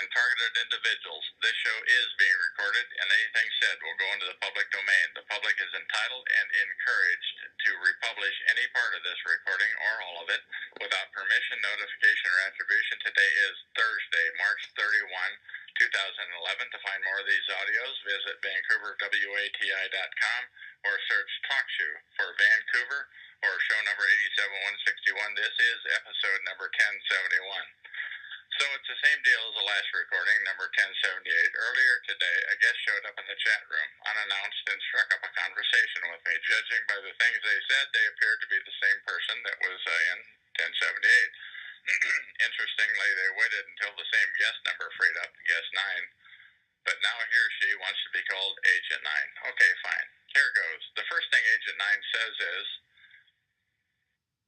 and targeted individuals. This show is being recorded, and anything said will go into the public domain. The public is entitled and encouraged to republish any part of this recording or all of it without permission, notification, or attribution. Today is Thursday, March 31, 2011. To find more of these audios, visit VancouverWATI.com or search TalkShoe for Vancouver or show number 87161. This is episode number 1071. So it's the same deal as the last recording, number 1078. Earlier today, a guest showed up in the chat room, unannounced, and struck up a conversation with me. Judging by the things they said, they appeared to be the same person that was in 1078. Interestingly, they waited until the same guest number freed up, guest 9, but now he or she wants to be called Agent 9. Okay, fine. Here goes. The first thing Agent 9 says is,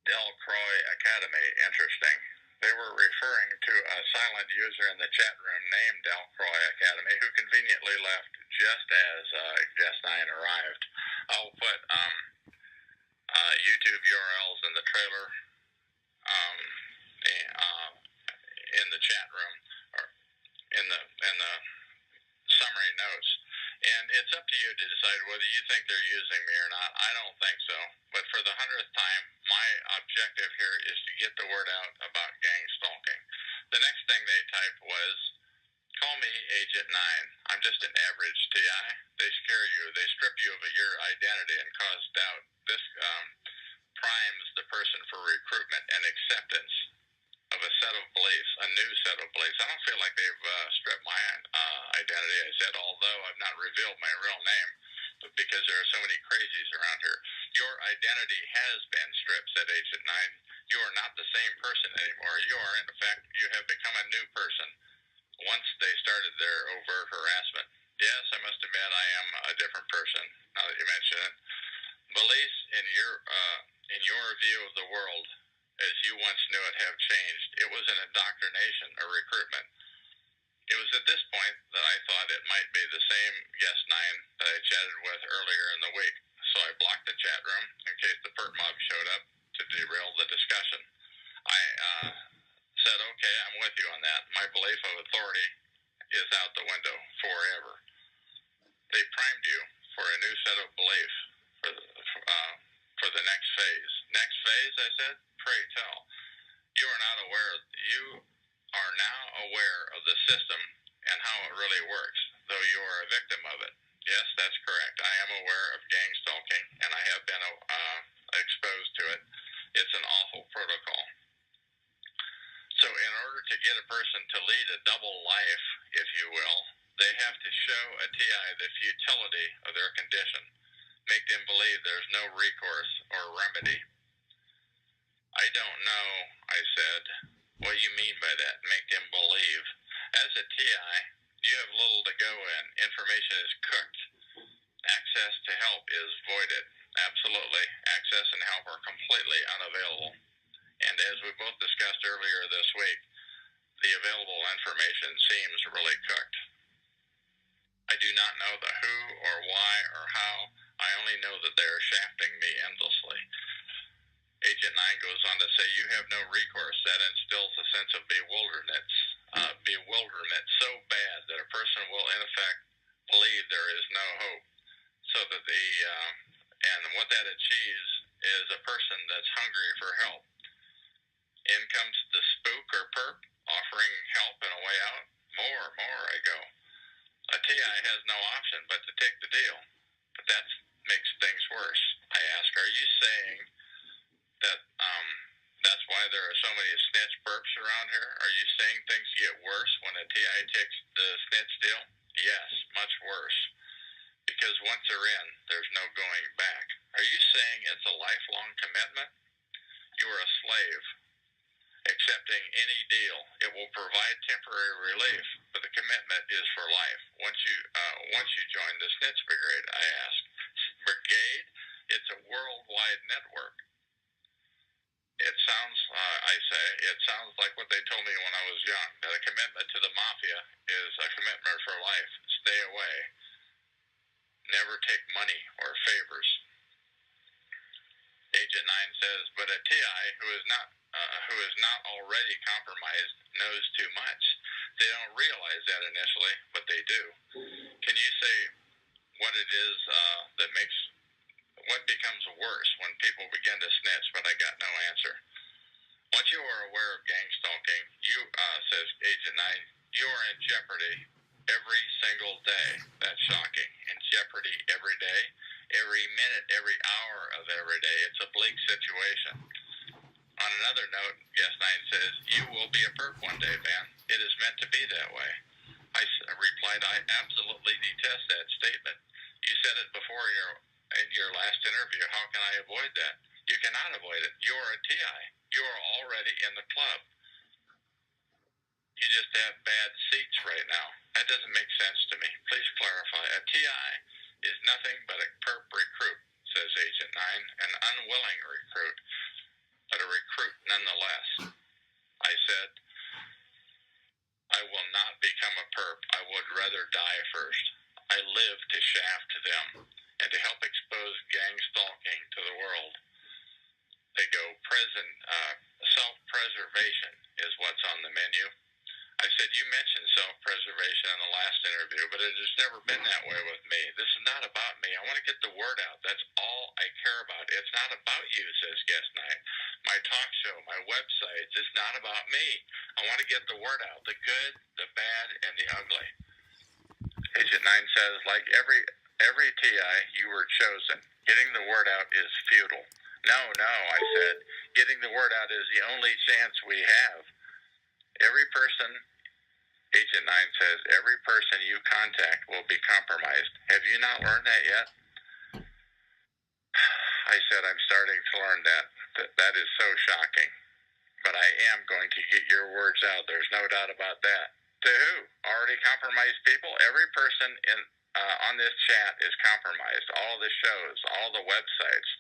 Del Croy Academy. Interesting. They were referring to a silent user in the chat room named Del Croy Academy who conveniently left just as guest 9 arrived. I'll put YouTube URLs in the trailer in the chat room or in the summary notes. And it's up to you to decide whether you think they're using me or not. I don't think so. But for the 100th time, my objective here is to get the word out about gangstalking. The next thing they typed was, call me Agent 9. I'm just an average TI. They scare you. They strip you of your identity and cause doubt. This primes the person for recruitment and acceptance of a set of beliefs, a new set of beliefs. I don't feel like they've stripped my identity, I said, although I've not revealed my real name, but because there are so many crazies around here. Your identity has been stripped, said Agent 9. You are not the same person anymore. You are, in fact, you have become a new person once they started their overt harassment. Yes, I must admit I am a different person, now that you mention it. Beliefs in your view of the world as you once knew it have changed. It was an indoctrination, a recruitment. It was at this point that I thought it might be the same guest 9 that I chatted with earlier in the week. So I blocked the chat room in case the perp mob showed up to derail the discussion. I said, okay, I'm with you on that. My belief of authority is out the window forever. They primed you for a new set of belief for the next phase. Next phase, I said? Pray tell. You are now aware of the system and how it really works, though you are a victim of it. Yes, that's correct. I am aware of gangstalking, and I have been exposed to it. It's an awful protocol. So in order to get a person to lead a double life, if you will, they have to show a TI the futility of their condition, make them believe there's no recourse or remedy. I don't know, I said. What do you mean by that? Make them believe. As a TI, you have little to go in. Information is cooked. Access to help is voided. Absolutely. Access and help are completely unavailable. And as we both discussed earlier this week, the available information seems really cooked. I do not know the who or why or how. I only know that they are shafting me endlessly. Agent 9 goes on to say, you have no recourse. That instills a sense of bewilderment so bad that a person will, in effect, believe there is no hope. So that and what that achieves is a person that's hungry for help. In comes the spook or perp, offering help and a way out. More, I go. A TI has no option but to take the deal. But that makes things worse. I ask, are you saying that that's why there are so many snitch perps around here? Are you saying things get worse when a TI takes the snitch deal? Yes, much worse. Because once they're in, there's no going back. Are you saying it's a lifelong commitment? You are a slave, accepting any deal. It will provide temporary relief, but the commitment is for life. Once you join the snitch brigade, I ask. Brigade? It's a worldwide network. It sounds like what they told me when I was young, that a commitment to the mafia is a commitment for life. Stay away. Never take money or favors. Agent 9 says, but a TI who is not already compromised knows too much. They don't realize that initially, but they do. Can you say what it is that makes, what becomes worse when people begin to snitch, but I got no answer? Once you are aware of gang stalking, you, says Agent 9, you are in jeopardy every single day. That's shocking. In jeopardy every day, every minute, every hour of every day. It's a bleak situation. On another note, Yes 9 says, you will be a perp one day, man. It is meant to be that way. I replied, I absolutely detest that statement. You said it before in your last interview. How can I avoid that? You cannot avoid it. You are a TI. You are already in the club. You just have bad seats right now. That doesn't make sense to me. Please clarify. A TI is nothing but a perp recruit, says Agent 9, an unwilling recruit, but a recruit nonetheless. I said, I will not become a perp. I would rather die first. I live to shaft them and to help expose gang stalking to the world. They go self-preservation is what's on the menu. I said, you mentioned self-preservation in the last interview, but it has never been that way with me. This is not about me. I want to get the word out. That's all I care about. It's not about you, says Guest 9. My talk show, my websites, it's not about me. I want to get the word out, the good, the bad, and the ugly. Agent 9 says, like every TI, you were chosen. Getting the word out is futile. No, I said, getting the word out is the only chance we have. Every person, Agent 9 says, every person you contact will be compromised. Have you not learned that yet? I said, I'm starting to learn that. That is so shocking. But I am going to get your words out. There's no doubt about that. To who? Already compromised people? Every person on this chat is compromised. All the shows, all the websites.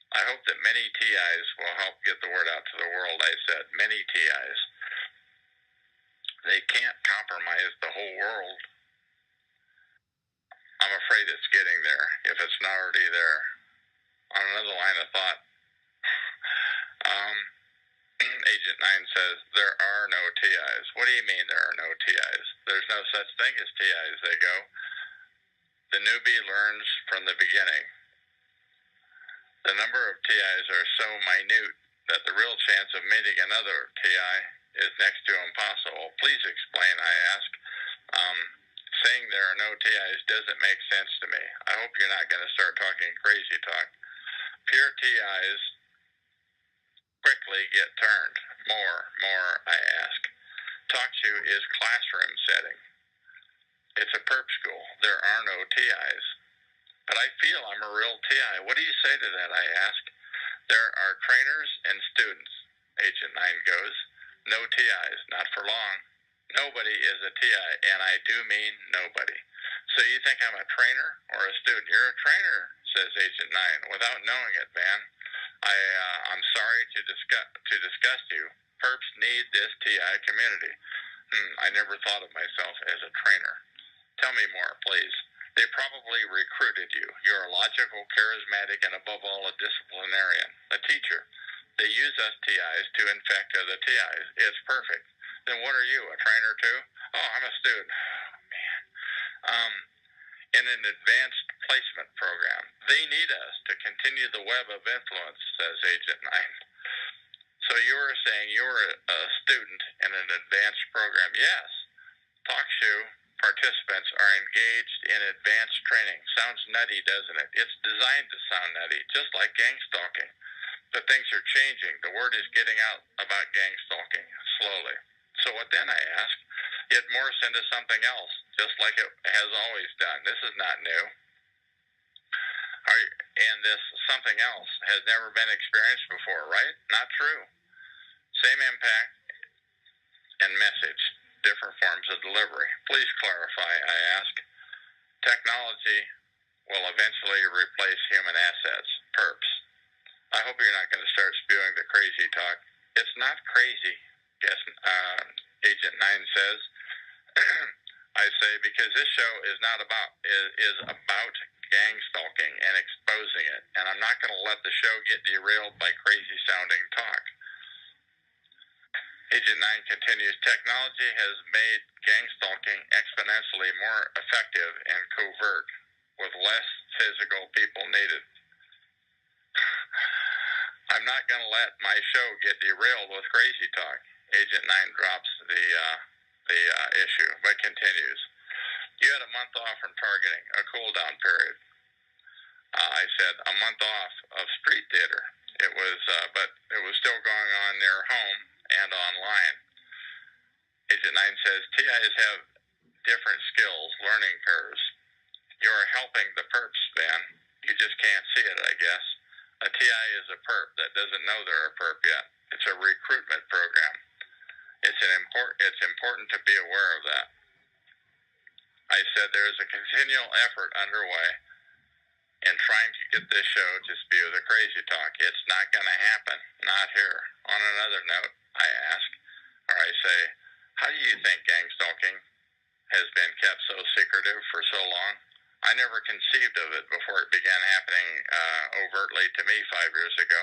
I hope that many TIs will help get the word out to the world. I said, many TIs. They can't compromise the whole world. I'm afraid it's getting there, if it's not already there. On another line of thought, Agent 9 says, there are no TIs. What do you mean there are no TIs? There's no such thing as TIs, they go. The newbie learns from the beginning. The number of TIs are so minute that the real chance of meeting another TI is next to impossible. Please explain, I ask. Saying there are no TIs doesn't make sense to me. I hope you're not going to start talking crazy talk. Pure TIs quickly get turned. More, I ask. Talk to is classroom setting. It's a perp school. There are no TIs. But I feel I'm a real TI. What do you say to that, I ask? There are trainers and students. Agent 9 goes, no TIs, not for long. Nobody is a TI, and I do mean nobody. So you think I'm a trainer or a student? You're a trainer, says Agent 9, without knowing it, man. I'm sorry to disgust you. Perps need this TI community. I never thought of myself as a trainer. Tell me more, please. They probably recruited you. You're a logical, charismatic, and above all, a disciplinarian, a teacher. They use us TIs to infect other TIs. It's perfect. Then what are you, a trainer too? Oh, I'm a student. Oh, man. In an advanced placement program. They need us to continue the web of influence, says Agent 9. So you were saying you were a student in an advanced program. Yes. Talk show participants are engaged in advanced training. Sounds nutty, doesn't it? It's designed to sound nutty, just like gang stalking. But things are changing. The word is getting out about gang stalking slowly. So what then, I ask? It morphs into something else, just like it has always done. This is not new. And this something else has never been experienced before, right? Not true. Same impact and message, different forms of delivery. Please clarify, I ask. Technology will eventually replace human assets, perps. I hope you're not going to start spewing the crazy talk. It's not crazy, yes, Agent 9 says. I say, because this show is about gang stalking and exposing it, and I'm not going to let the show get derailed by crazy sounding talk. Agent 9 continues, technology has made gangstalking exponentially more effective and covert, with less physical people needed. I'm not going to let my show get derailed with crazy talk. Agent 9 drops the issue, but continues. You had a month off from targeting, a cool-down period. I said a month off of street theater. But it was still going on near home and online. Agent 9 says, TIs have different skills, learning curves. You're helping the perps, Ben. You just can't see it, I guess. A TI is a perp that doesn't know they're a perp yet. It's a recruitment program. It's important to be aware of that. I said there is a continual effort underway in trying to get this show to spew the crazy talk. It's not going to happen. Not here. On another note, I ask, or I say, how do you think gangstalking has been kept so secretive for so long? I never conceived of it before it began happening overtly to me 5 years ago.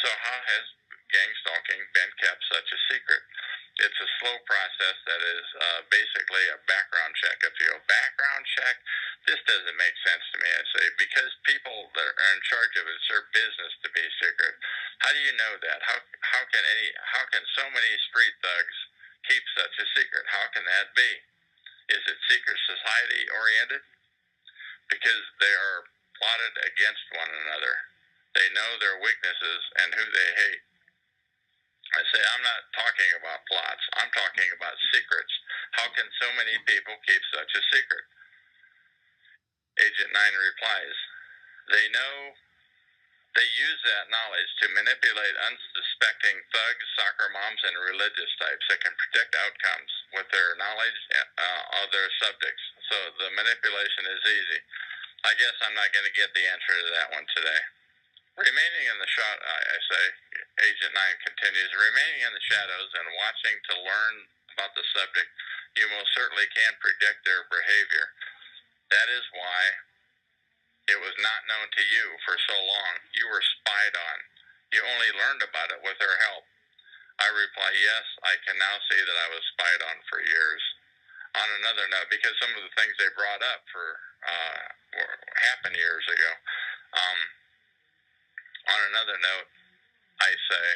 So how has gangstalking been kept such a secret? It's a slow process that is basically a background check. If you background check, this doesn't make sense to me. I say, because people that are in charge of it, it's their business to be secret. How do you know that? How can so many street thugs keep such a secret? How can that be? Is it secret society oriented? Because they are plotted against one another. They know their weaknesses and who they hate. I say, I'm not talking about plots. I'm talking about secrets. How can so many people keep such a secret? Agent 9 replies, they use that knowledge to manipulate unsuspecting thugs, soccer moms, and religious types that can predict outcomes with their knowledge of their subjects. So the manipulation is easy. I guess I'm not going to get the answer to that one today. Remaining in the shot, I say, Agent 9 continues, remaining in the shadows and watching to learn about the subject, you most certainly can predict their behavior. That is why it was not known to you for so long. You were spied on. You only learned about it with their help. I reply, yes, I can now see that I was spied on for years. On another note, because some of the things they brought up happened years ago. On another note, I say,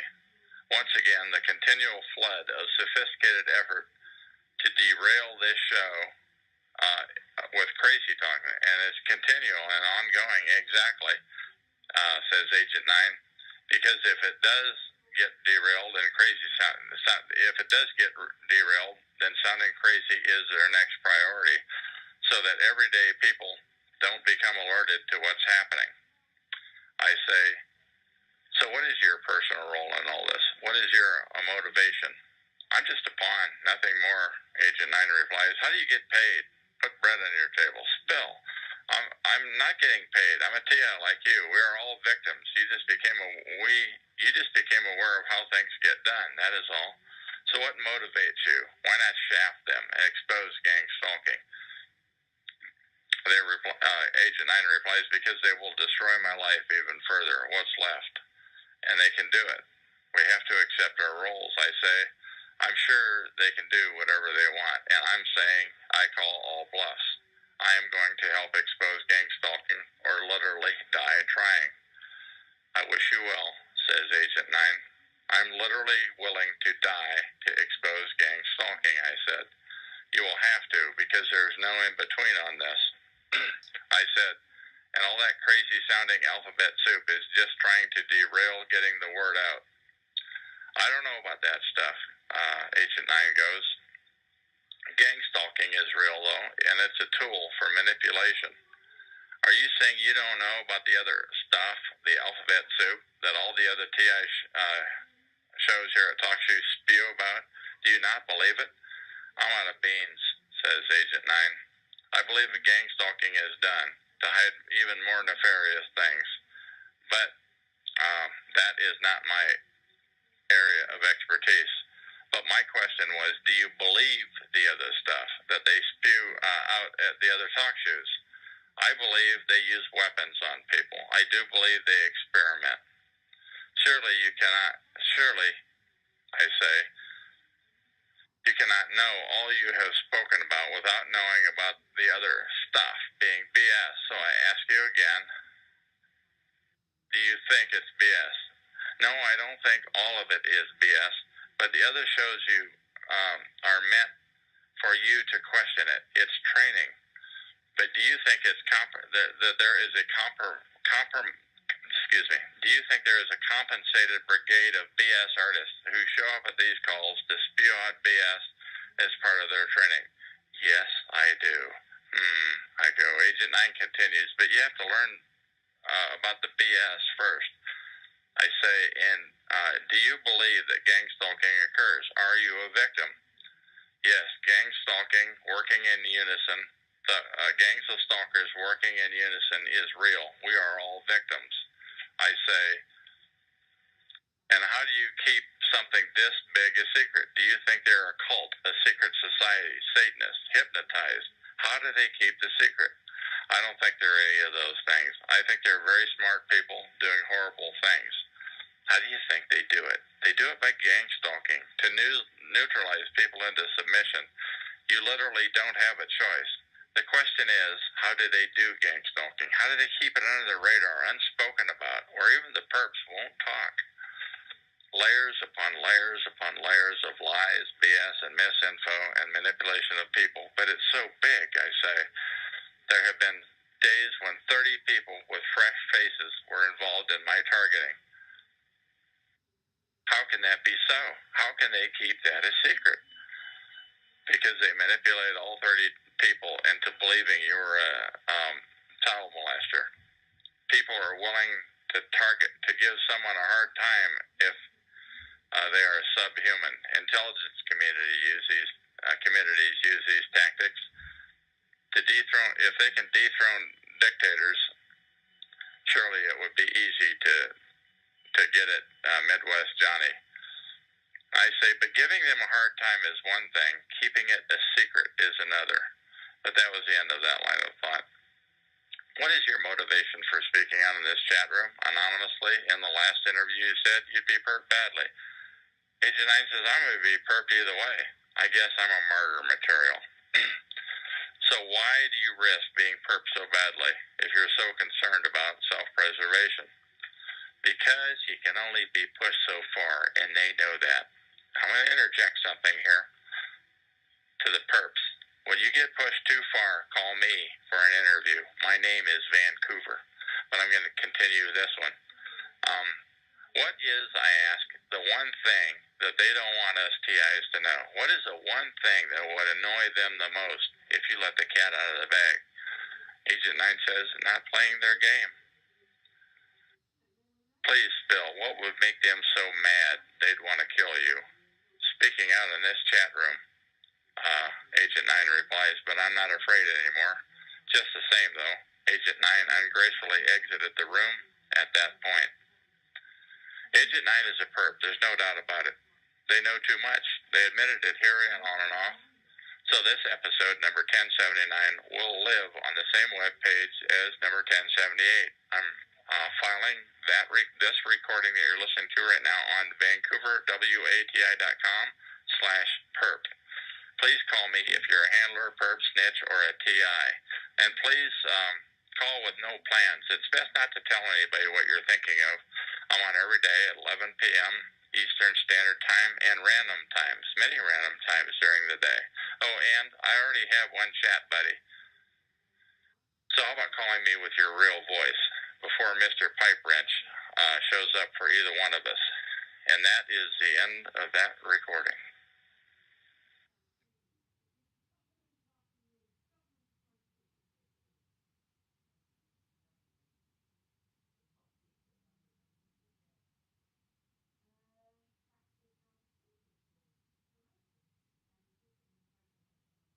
once again, the continual flood of sophisticated effort to derail this show with crazy talk, and it's continual and ongoing, exactly, says Agent 9, because if it does get derailed and if it does get derailed, then sounding crazy is their next priority, so that everyday people don't become alerted to what's happening. I say, so what is your personal role in all this? What is your motivation? I'm just a pawn, nothing more, Agent 9 replies. How do you get paid? Put bread on your table. Spill. I'm not getting paid. I'm a TI like you. We are all victims. You just became aware of how things get done. That is all. So what motivates you? Why not shaft them and expose gangstalking? Agent 9 replies, because they will destroy my life even further. What's left? And they can do it. We have to accept our roles. I say, I'm sure they can do whatever they want, and I'm saying I call all bluffs. I am going to help expose gangstalking or literally die trying. I wish you well, says Agent 9. I'm literally willing to die to expose gangstalking, I said. You will have to, because there's no in-between on this. I said, and all that crazy-sounding alphabet soup is just trying to derail getting the word out. I don't know about that stuff, Agent 9 goes. Gangstalking is real, though, and it's a tool for manipulation. Are you saying you don't know about the other stuff, the alphabet soup, that all the other TI shows here at Talk Show spew about? Do you not believe it? I'm out of beans, says Agent 9. I believe that gangstalking is done to hide even more nefarious things, but that is not my area of expertise. But my question was, do you believe the other stuff that they spew out at the other talk shows? I believe they use weapons on people. I do believe they experiment. Surely, I say, You cannot know all you have spoken about without knowing about the other stuff being BS. So I ask you again, do you think it's BS? No, I don't think all of it is BS, but the other shows you are meant for you to question it. It's training. But do you think it's that there is a do you think there is a compensated brigade of BS artists who show up at these calls to spew out BS as part of their training? Yes, I do. I go. Agent 9 continues, but you have to learn about the BS first. I say, and do you believe that gang stalking occurs? Are you a victim? Yes, gang stalking, working in unison, gangs of stalkers working in unison is real. We are all victims. I say, and how do you keep something this big a secret? Do you think they're a cult, a secret society, Satanists, hypnotized? How do they keep the secret? I don't think they're any of those things. I think they're very smart people doing horrible things. How do you think they do it? They do it by gang stalking, to neutralize people into submission. You literally don't have a choice. The question is, how do they do gang stalking? How do they keep it under the radar, unspoken about, where even the perps won't talk? Layers upon layers upon layers of lies, BS, and misinfo and manipulation of people. But it's so big, I say. There have been days when 30 people with fresh faces were involved in my targeting. How can that be so? How can they keep that a secret? Because they manipulate all 30 people into believing you're a child molester. People are willing to target, to give someone a hard time if they are subhuman. Intelligence communities use these tactics to dethrone. If they can dethrone dictators, surely it would be easy to get at Midwest Johnny. I say, but giving them a hard time is one thing. Keeping it a secret is another. But that was the end of that line of thought. What is your motivation for speaking out in this chat room anonymously? In the last interview you said you'd be perped badly. Agent 9 says, I'm going to be perped either way. I guess I'm a martyr material. So why do you risk being perped so badly if you're so concerned about self-preservation? Because you can only be pushed so far, and they know that. I'm going to interject something here to the perps. When you get pushed too far, call me for an interview. My name is Couver, but I'm going to continue this one. What is, I ask, the one thing that they don't want us TIs to know? What is the one thing that would annoy them the most if you let the cat out of the bag? Agent 9 says, not playing their game. Please, Bill, what would make them so mad they'd want to kill you? Speaking out in this chat room, Agent 9 replies, but I'm not afraid anymore. Just the same, though, Agent 9 ungracefully exited the room at that point. Agent 9 is a perp, there's no doubt about it. They know too much. They admitted it here and on and off. So this episode, number 1079, will live on the same webpage as number 1078. I'm filing this recording that you're listening to right now on VancouverWATI.com/perp. Please call me if you're a handler, perp, snitch, or a TI. And please call with no plans. It's best not to tell anybody what you're thinking of. I'm on every day at 11 p.m. Eastern Standard Time and random times, many random times during the day. Oh, and I already have one chat buddy. So how about calling me with your real voice before Mr. Pipe Wrench shows up for either one of us? And that is the end of that recording.